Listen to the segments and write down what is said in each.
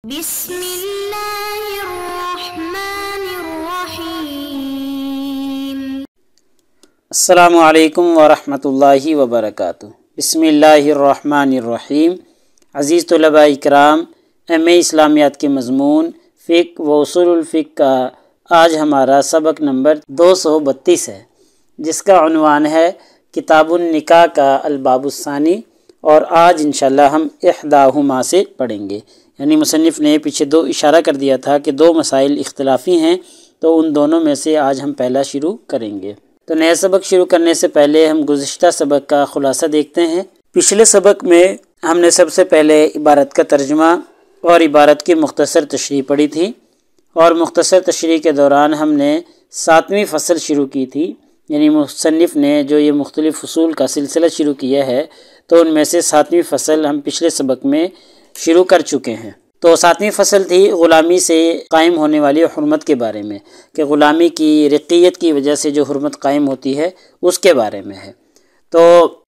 بسم اللہ الرحمن الرحیم۔ السلام علیکم ورحمۃ اللہ وبرکاتہ۔ بسم اللہ الرحمن الرحیم۔ عزیز طلباء اکرام، ایم اے اسلامیات کے مضمون فقہ و اصول الفقہ کا آج ہمارا سبق نمبر 232 ہے، جس کا عنوان ہے کتاب النکاح کا الباب الثانی، اور آج انشاءاللہ ہم احداہما سے پڑھیں گے۔ یعنی مصنف نے پیچھے دو اشارہ کر دیا تھا کہ دو مسائل اختلافی ہیں، تو ان دونوں میں سے آج ہم پہلا شروع کریں گے۔ تو نیا سبق شروع کرنے سے پہلے ہم گزشتہ سبق کا خلاصہ دیکھتے ہیں۔ پچھلے سبق میں ہم نے سب سے پہلے عبارت کا ترجمہ اور عبارت کی مختصر تشریح پڑھی تھی، اور مختصر تشریح کے دوران ہم نے 7ویں فصل شروع کی تھی۔ یعنی مصنف نے جو یہ مختلف فصول کا سلسلہ شروع کیا ہے، تو ان میں سے 7ویں فصل ہم پچھلے سبق میں شروع کر چکے ہیں۔ تو 7ویں فصل تھی غلامی سے قائم ہونے والی حرمت کے بارے میں، کہ غلامی کی رقیت کی وجہ سے جو حرمت قائم ہوتی ہے اس کے بارے میں ہے۔ تو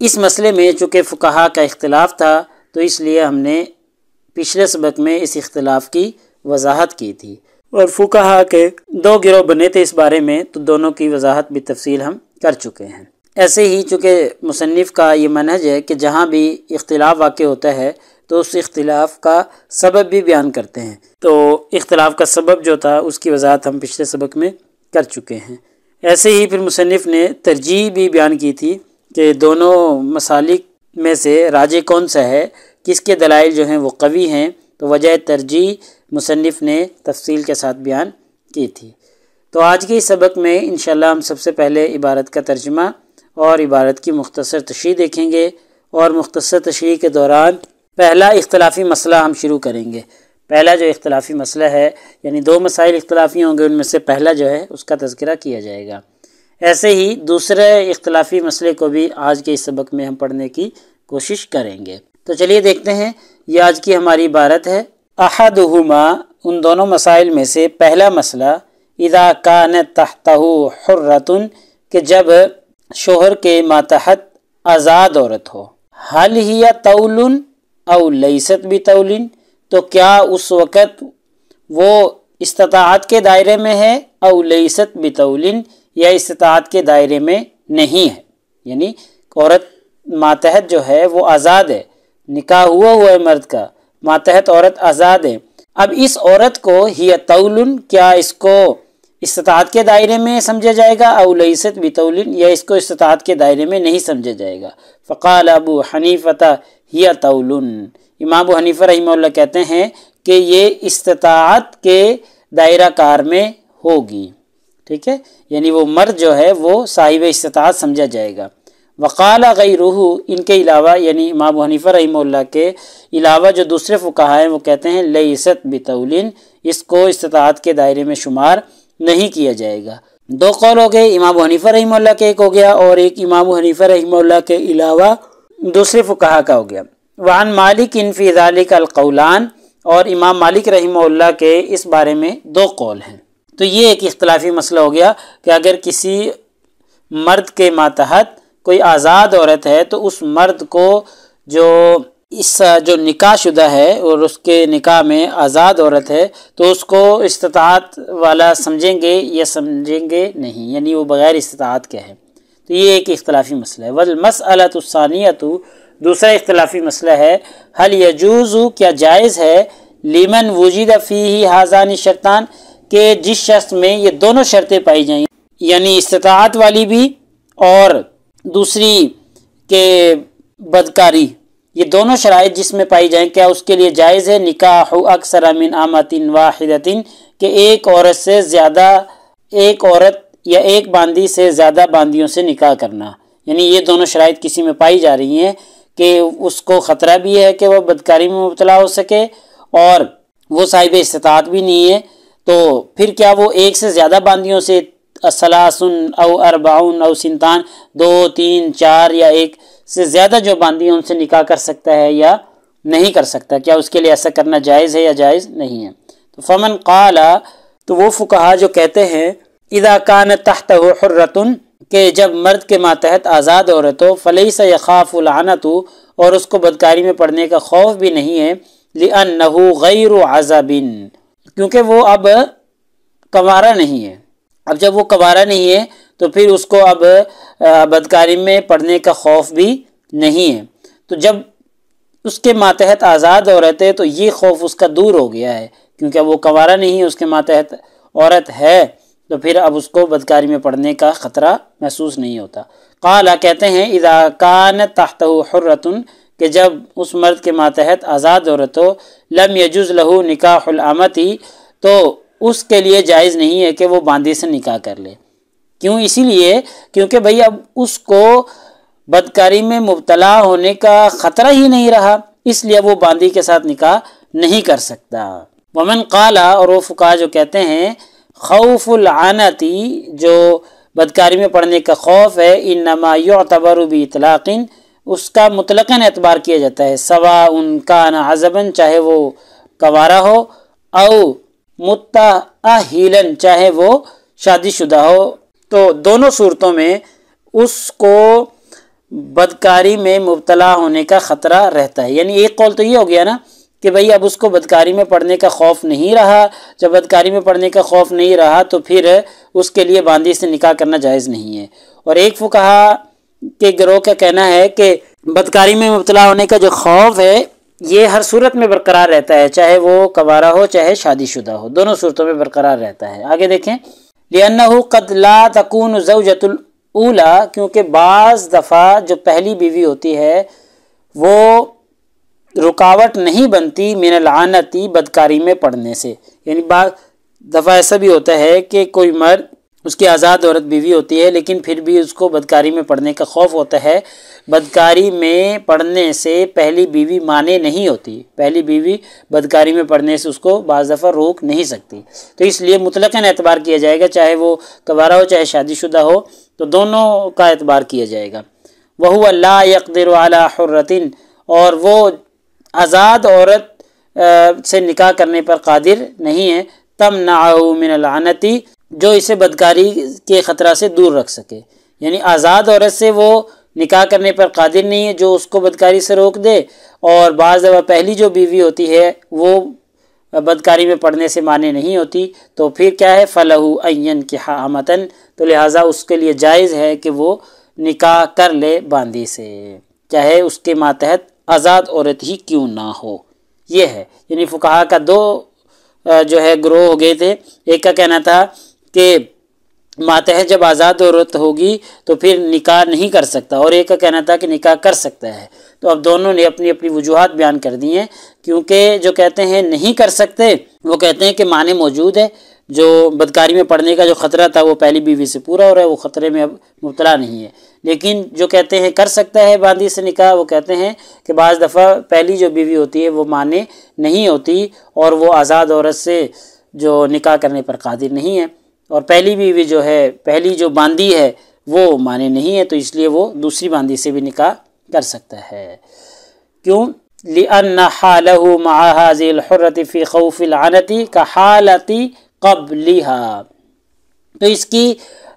اس مسئلے میں چونکہ فقہا کا اختلاف تھا، تو اس لیے ہم نے پچھلے سبق میں اس اختلاف کی وضاحت کی تھی، اور فقہا کے دو گروہ بنے تھے اس بارے میں، تو دونوں کی وضاحت بھی تفصیل ہم کر چکے ہیں۔ ایسے ہی چونکہ مصنف کا یہ منہج ہے کہ جہاں بھی اختلاف واقع ہوتا ہے تو اس اختلاف کا سبب بھی بیان کرتے ہیں، تو اختلاف کا سبب جو تھا اس کی وضاحت ہم پچھلے سبق میں کر چکے ہیں۔ ایسے ہی پھر مصنف نے ترجیح بھی بیان کی تھی کہ دونوں مسالک میں سے راجح کون سا ہے، کس کے دلائل جو ہیں وہ قوی ہیں، تو وجہ ترجیح مصنف نے تفصیل کے ساتھ بیان کی تھی۔ تو آج کے اس سبق میں انشاءاللہ ہم سب سے پہلے عبارت کا ترجمہ اور عبارت کی مختصر تشریح دیکھیں گے، اور مختصر تشریح کے دوران پہلا اختلافی مسئلہ ہم شروع کریں گے۔ پہلا جو اختلافی مسئلہ ہے، یعنی دو مسائل اختلافی ہوں گے، ان میں سے پہلا جو ہے اس کا تذکرہ کیا جائے گا۔ ایسے ہی دوسرے اختلافی مسئلے کو بھی آج کے اس سبق میں ہم پڑھنے کی کوشش کریں گے۔ تو چلیے دیکھتے ہیں، یہ آج کی ہماری عبارت ہے۔ احدہما، ان دونوں مسائل میں سے پہلا مسئلہ، اذا کانت تحتہ حرۃ، کہ جب شوہر کے ماتحت آزاد عورت ہو، حل ہی طول او لیست بطول، تو کیا اس وقت وہ استطاعت کے دائرے میں ہے، او لیست بطول، یا استطاعت کے دائرے میں نہیں ہے۔ یعنی عورت ماتحت جو ہے وہ آزاد ہے، نکاح ہوا ہے مرد کا، ماتحت عورت آزاد ہے۔ اب اس عورت کو ہی طول، کیا اس کو استطاعت کے دائرے میں سمجھا جائے گا، او لیست بطول، یا اس کو استطاعت کے دائرے میں نہیں سمجھا جائے گا۔ فقال ابو حنیفہ ہی طول، امام ابو حنیفہ رحمہ اللہ کہتے ہیں کہ یہ استطاعت کے دائرہ کار میں ہوگی، ٹھیک ہے، یعنی وہ مرد جو ہے وہ صاحب استطاعت سمجھا جائے گا۔ وقال غیرہ، ان کے علاوہ یعنی امام ابو حنیفہ رحمہ اللہ کے علاوہ جو دوسرے فقہا ہیں وہ کہتے ہیں لیست بطول، اس کو استطاعت کے دائرے میں شمار نہیں کیا جائے گا۔ دو قول ہو گئے، امام ابو حنیفہ رحمہ اللہ کے ایک ہو گیا، اور ایک امام ابو حنیفہ رحمہ اللہ کے علاوہ دوسرے فقہا کا ہو گیا۔ وعن مالک فی ذلک القولان، اور امام مالک رحمہ اللہ کے اس بارے میں دو قول ہیں۔ تو یہ ایک اختلافی مسئلہ ہو گیا کہ اگر کسی مرد کے ماتحت کوئی آزاد عورت ہے، تو اس مرد کو جو نکاح شدہ ہے اور اس کے نکاح میں آزاد عورت ہے، تو اس کو استطاعت والا سمجھیں گے یا سمجھیں گے نہیں، یعنی وہ بغیر استطاعت کے ہے۔ تو یہ ایک اختلافی مسئلہ ہے۔ والمسألۃ الثانیۃ، دوسرا اختلافی مسئلہ ہے، حل یجوز، کیا جائز ہے، لمن وجد فیہ ھذان الشرطان، کہ جس شخص میں یہ دونوں شرطیں پائی جائیں، یعنی استطاعت والی بھی اور دوسری کہ بدکاری، یہ دونوں شرائط جس میں پائی جائیں، کیا اس کے لیے جائز ہے نکاح اکثر من امۃ واحدۃ، کہ ایک عورت یا ایک باندی سے زیادہ باندیوں سے نکاح کرنا۔ یعنی یہ دونوں شرائط کسی میں پائی جا رہی ہیں کہ اس کو خطرہ بھی ہے کہ وہ بدکاری میں مبتلا ہو سکے، اور وہ صاحب استطاعت بھی نہیں ہے، تو پھر کیا وہ ایک سے زیادہ باندیوں سے ثلاث او اربع او سنتان، 2 3 4 یا ایک سے زیادہ جو باندیوں ان سے نکاح کر سکتا ہے یا نہیں کر سکتا، کیا اس کے لیے ایسا کرنا جائز ہے یا جائز نہیں ہے؟ تو فمن قال، تو وہ فقہا جو کہتے ہیں اذا کانت تحتہ حرۃ، کہ جب مرد کے ماتحت آزاد عورت ہو، فلیس یخاف العنت، اور اس کو بدکاری میں پڑنے کا خوف بھی نہیں ہے، لِأَنَّهُ غَيْرُ عَزَبٍ، کیونکہ وہ اب کنوارا نہیں ہے۔ اب جب وہ کنوارا نہیں ہے تو پھر اس کو اب بدکاری میں پڑنے کا خوف بھی نہیں ہے۔ تو جب اس کے ماتحت آزاد عورت ہے تو یہ خوف اس کا دور ہو گیا ہے، کیونکہ اب وہ کنوارا نہیں ہے، اس کے ماتحت عورت ہے، تو پھر اب اس کو بدکاری میں پڑنے کا خطرہ محسوس نہیں ہوتا۔ قال کہتے ہیں اذا كانت تحتہ حرۃ، کہ جب اس مرد کے ماتحت آزاد عورت ہو، لم یجوز لہ نکاح الامۃ، تو اس کے لیے جائز نہیں ہے کہ وہ باندی سے نکاح کر لے۔ کیوں؟ اسی لیے کیونکہ بھئی اب اس کو بدکاری میں مبتلا ہونے کا خطرہ ہی نہیں رہا، اس لیے وہ باندی کے ساتھ نکاح نہیں کر سکتا۔ ومن قال، اور وہ فقہا جو کہتے ہیں خوف العنت، جو بدکاری میں پڑنے کا خوف ہے، انما یعتبر باطلاق، اس کا مطلقاً اعتبار کیا جاتا ہے، سواء کان عزبا، چاہے وہ کنوارا ہو، او متأہلا، چاہے وہ شادی شدہ ہو، تو دونوں صورتوں میں اس کو بدکاری میں مبتلا ہونے کا خطرہ رہتا ہے۔ یعنی ایک قول تو یہ ہو گیا نا کہ بھئی اب اس کو بدکاری میں پڑنے کا خوف نہیں رہا، جب بدکاری میں پڑنے کا خوف نہیں رہا تو پھر اس کے لیے باندی سے نکاح کرنا جائز نہیں ہے۔ اور ایک فقہا کے گروہ کا کہنا ہے کہ بدکاری میں مبتلا ہونے کا جو خوف ہے یہ ہر صورت میں برقرار رہتا ہے، چاہے وہ کنوارا ہو چاہے شادی شدہ ہو، دونوں صورتوں میں برقرار رہتا ہے۔ آگے دیکھیں، لِأَنَّهُ قَدْ لَا تَكُونُ زَوْجَةُ الْأُولَى، کیونکہ بعض دفعہ جو پہلی بیوی ہوتی ہے وہ رکاوٹ نہیں بنتی من العنت، بدکاری میں پڑنے سے۔ یعنی بعض دفعہ ایسا بھی ہوتا ہے کہ کوئی مرد، اس کی آزاد عورت بیوی ہوتی ہے لیکن پھر بھی اس کو بدکاری میں پڑنے کا خوف ہوتا ہے، بدکاری میں پڑنے سے پہلی بیوی مانے نہیں ہوتی، پہلی بیوی بدکاری میں پڑنے سے اس کو بعض دفعہ روک نہیں سکتی، تو اس لیے مطلقاً اعتبار کیا جائے گا، چاہے وہ کنوارا ہو چاہے شادی شدہ ہو، تو دونوں کا اعتبار کیا جائے گا۔ وَهُوَ لَا يَقْدِرُ عَلَى حُرَّةٍ، اور وہ آزاد عورت سے نکاح کرنے پر قادر نہیں ہے، تَمْنَعُهُ مِنَ الْعَنَةِ، جو اسے بدکاری کے خطرہ سے دور رکھ سکے۔ یعنی آزاد عورت سے وہ نکاح کرنے پر قادر نہیں ہے جو اس کو بدکاری سے روک دے، اور بعض دفعہ پہلی جو بیوی ہوتی ہے وہ بدکاری میں پڑنے سے مانے نہیں ہوتی، تو پھر کیا ہے، فَلَهُ أَن يَنكِحَ أَمَةً، تو لہٰذا اس کے لیے جائز ہے کہ وہ نکاح کر لے باندی سے، چاہے اس کے ماتحت آزاد عورت ہی کیوں نہ ہو۔ یہ ہے، یعنی فقہا کا دو جو ہے گروہ ہو گئے تھے، ایک کا کہنا تھا کہ ماتحت جب آزاد عورت ہوگی تو پھر نکاح نہیں کر سکتا، اور ایک کا کہنا تھا کہ نکاح کر سکتا ہے۔ تو اب دونوں نے اپنی اپنی وجوہات بیان کر دی ہیں، کیونکہ جو کہتے ہیں نہیں کر سکتے وہ کہتے ہیں کہ معنی موجود ہے، جو بدکاری میں پڑنے کا جو خطرہ تھا وہ پہلی بیوی سے پورا ہو رہا ہے، وہ خطرے میں اب مبتلا نہیں ہے۔ لیکن جو کہتے ہیں کر سکتا ہے باندی سے نکاح، وہ کہتے ہیں کہ بعض دفعہ پہلی جو بیوی ہوتی ہے وہ مانے نہیں ہوتی، اور وہ آزاد عورت سے جو نکاح کرنے پر قادر نہیں ہے، اور پہلی بیوی جو ہے، پہلی جو باندی ہے وہ مانے نہیں ہے، تو اس لیے وہ دوسری باندی سے بھی نکاح کر سکتا ہے۔ کیوں؟ لِأَنَّ حَالَهُ مَعَ هَذِهِ الْحُرَّةِ فِي خَوْفِ الْعَنَةِ كَحَالَةِ قَبْلِهَا، تو اس کی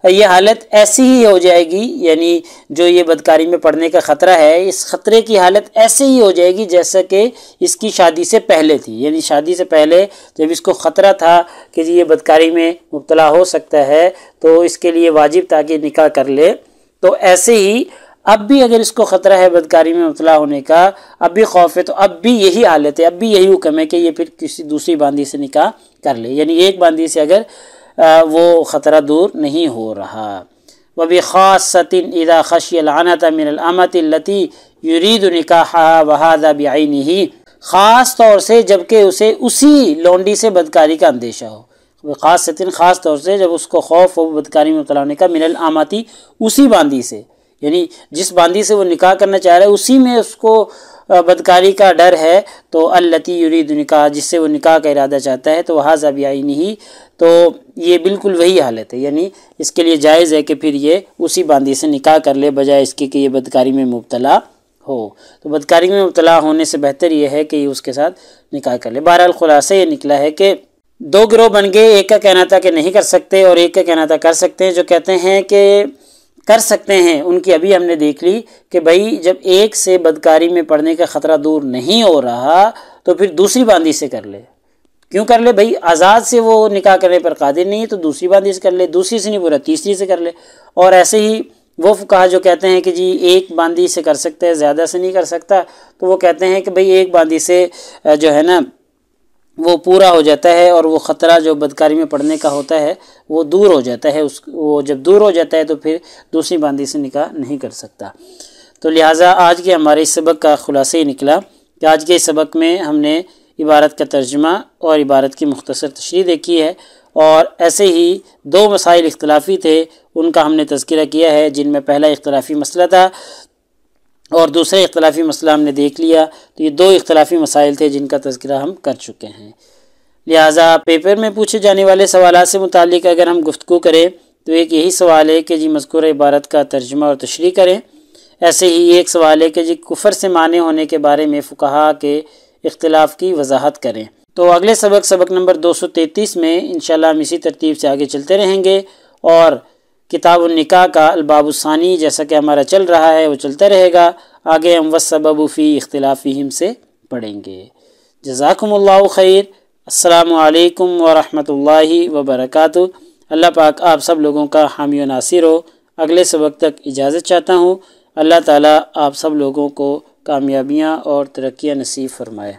یہ حالت ایسی ہی ہو جائے گی، یعنی جو یہ بدکاری میں پڑنے کا خطرہ ہے، اس خطرے کی حالت ایسے ہی ہو جائے گی جیسا کہ اس کی شادی سے پہلے تھی۔ یعنی شادی سے پہلے جب اس کو خطرہ تھا کہ یہ بدکاری میں مبتلا ہو سکتا ہے تو اس کے لیے واجب تھا کہ نکاح کر لے، تو ایسے ہی اب بھی اگر اس کو خطرہ ہے بدکاری میں مبتلا ہونے کا، اب بھی خوف ہے، تو اب بھی یہی حالت ہے، اب بھی یہی حکم ہے کہ یہ پھر کسی دوسری باندی سے نکاح کر لے، یعنی ایک باندی سے اگر وہ خطرہ دور نہیں ہو رہا۔ وَبِخَاصَّةٍ إِذَا خَشِيَ الْعَنَةَ مِنَ الْأَمَةِ الَّتِي يُرِيدُ نِكَاحَهَا وَهَذَا بِعَيْنِهِ، خاص طور سے جبکہ اسے اسی لونڈی سے بدکاری کا اندیشہ ہو، خاص طور سے جب اس کو خوف ہو بدکاری میں مبتلا ہونے کا، من الاماتی، اسی باندی سے، یعنی جس باندی سے وہ نکاح کرنا چاہ رہا ہے اسی میں اس کو بدکاری کا ڈر ہے، تو التی یرید نکاح، جس سے وہ نکاح کا ارادہ چاہتا ہے، تو وہذا بعینہ، تو یہ بالکل وہی حالت ہے، یعنی اس کے لیے جائز ہے کہ پھر یہ اسی باندی سے نکاح کر لے بجائے اس کے کہ یہ بدکاری میں مبتلا ہو۔ تو بدکاری میں مبتلا ہونے سے بہتر یہ ہے کہ یہ اس کے ساتھ نکاح کر لے۔ بہرحال خلاصہ یہ نکلا ہے کہ دو گروہ بن گئے، ایک کا کہنا تھا کہ نہیں کر سکتے اور ایک کا کہنا تھا کر سکتے ہیں۔ جو کہتے ہیں کہ کر سکتے ہیں ان کی ابھی ہم نے دیکھ لی کہ بھائی جب ایک سے بدکاری میں پڑنے کا خطرہ دور نہیں ہو رہا تو پھر دوسری باندھی سے کر لے. کیوں کر لے بھائی؟ آزاد سے وہ نکاح کرنے پر قادر نہیں ہے تو دوسری باندھی سے کر لے، دوسری سے نہیں پورا تیسری سے کر لے. اور ایسے ہی وہ فقہا جو کہتے ہیں کہ جی ایک باندھی سے کر سکتا ہے، زیادہ سے نہیں کر سکتا، تو وہ کہتے ہیں کہ بھئی ایک باندھی سے جو ہے نا وہ پورا ہو جاتا ہے اور وہ خطرہ جو بدکاری میں پڑنے کا ہوتا ہے وہ دور ہو جاتا ہے. وہ جب دور ہو جاتا ہے تو پھر دوسری باندھی سے نکاح نہیں کر سکتا. تو لہٰذا آج کے ہمارے اس سبق کا خلاصہ یہ نکلا کہ آج کے اس سبق میں ہم نے عبارت کا ترجمہ اور عبارت کی مختصر تشریح دیکھی ہے، اور ایسے ہی دو مسائل اختلافی تھے ان کا ہم نے تذکرہ کیا ہے، جن میں پہلا اختلافی مسئلہ تھا اور دوسرا اختلافی مسئلہ ہم نے دیکھ لیا. تو یہ دو اختلافی مسائل تھے جن کا تذکرہ ہم کر چکے ہیں. لہٰذا پیپر میں پوچھے جانے والے سوالات سے متعلق اگر ہم گفتگو کریں تو ایک یہی سوال ہے کہ جی مذکورہ عبارت کا ترجمہ اور تشریح کریں. ایسے ہی ایک سوال ہے کہ جی کفر سے مانع ہونے کے بارے میں فقہا کے اختلاف کی وضاحت کریں. تو اگلے سبق نمبر 233 میں انشاءاللہ ہم اسی ترتیب سے آگے چلتے رہیں گے، اور کتاب النکاح کا الباب الثانی جیسا کہ ہمارا چل رہا ہے وہ چلتا رہے گا. آگے ہم والسبب فی اختلافہم سے پڑھیں گے. جزاکم اللہ خیر. السلام علیکم ورحمۃ اللہ وبرکاتہ. اللہ پاک آپ سب لوگوں کا حامی و ناصر ہو. اگلے سبق تک اجازت چاہتا ہوں. اللہ تعالیٰ آپ سب لوگوں کو کامیابیاں اور ترقیاں نصیب فرمائے.